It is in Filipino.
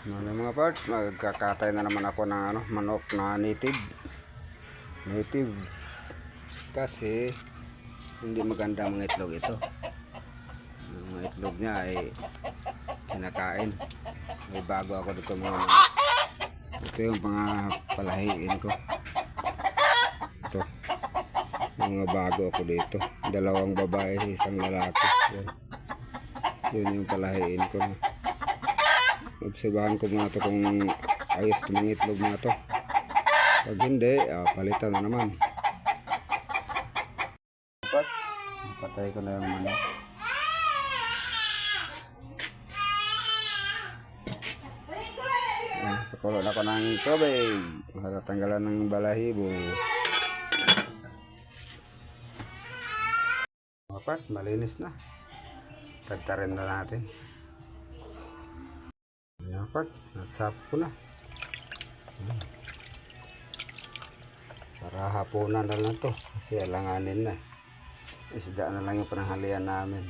Mga part, magkakatay na naman ako ng manok na native. Kasi hindi maganda mga itlog ito. Yung mga itlog niya ay kinakain. May bago ako dito mga. Ito yung mga palahiin ko. Ito. Mga bago ako dito. 2 babae, 1 lalaki. Yun yung palahiin ko. Obserbahan ko muna ito kung ayos itong mga itlog na ito. Pag hindi, palitan na naman. Patay ko na yung manok. Pakulo na ko ng tubig para tanggalan ng balahibo. Dapat malinis na. Tagtarin na natin. Ayan part, natsap ko na. Para hapunan na lang to kasi alanganin na. Isda na lang yung pananghalian namin.